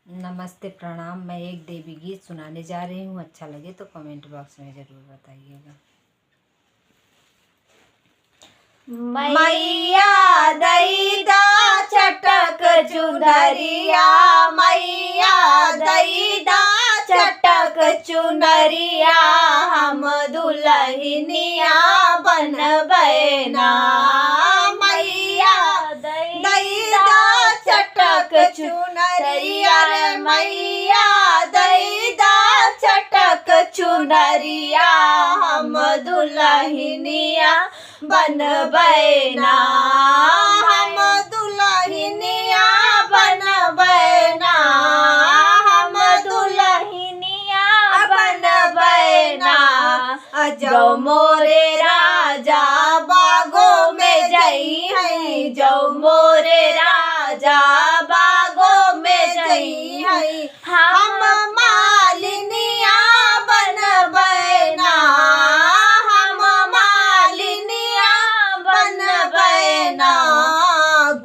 नमस्ते प्रणाम। मैं एक देवी गीत सुनाने जा रही हूँ। अच्छा लगे तो कमेंट बॉक्स में ज़रूर बताइएगा। मैया दैदा चटक चुनरिया, मैया दैदा चटक चुनरिया, हम दुल्हनिया बनबै ना। मैया दैदा चटक चुनरिया, मैया दैदा चटक चुनरिया, हम दुल्हनिया बनबै ना। हम दुल्हनिया बनबै ना, हम दुल्हनिया बनबै ना। जौ मोरे राजा बागों में जई है, जौ मोरे राजा बागों में जई है, हम मालिनिया बनबै ना। हम मालिनिया बनबै ना।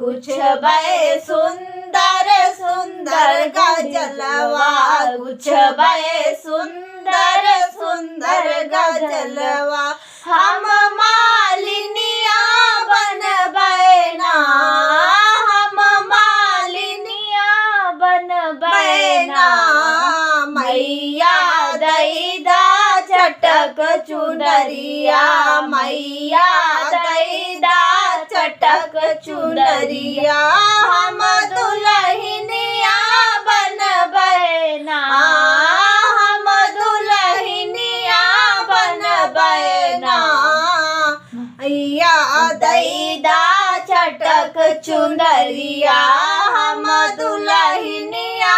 गुछबै सुंदर सुंदर गजलवा, गुछबै सुंदर सुंदर गजलवा, हम मालिनिया बनबै ना। हम मालिनिया बनबै ना। मैया दैदा चटक चुनरिया, मैया दैदा चटक चुनरिया, हम दुल्हनिया बनबै ना। हम दुल्हनिया बनबै ना। मैया दैदा चटक चुनरिया, हम दुल्हनिया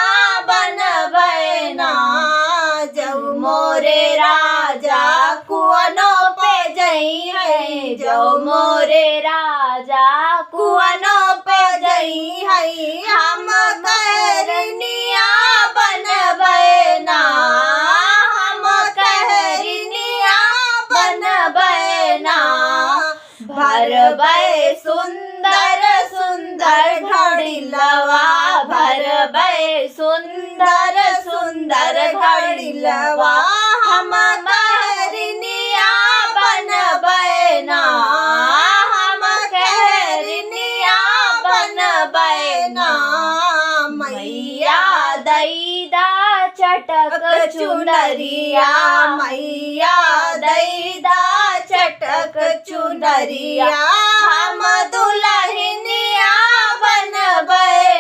बनबै ना। जौ मोरे राजा कुआनो पे जई है, जौ मोरे राजा कुआनो पे जई है, हम कहरनिया बनबै ना। हम कहरनिया बनबै ना। भरबै सुंदर सुंदर घड़िलवा, भरबै सुंदर सुंदर घड़िलवा, हम कहरनिया बनबै ना। हम कहरनिया बनबै ना। मैया दैदा चटक चुनरिया, मैया दैदा चटक चुनरिया, हम दुल्हनिया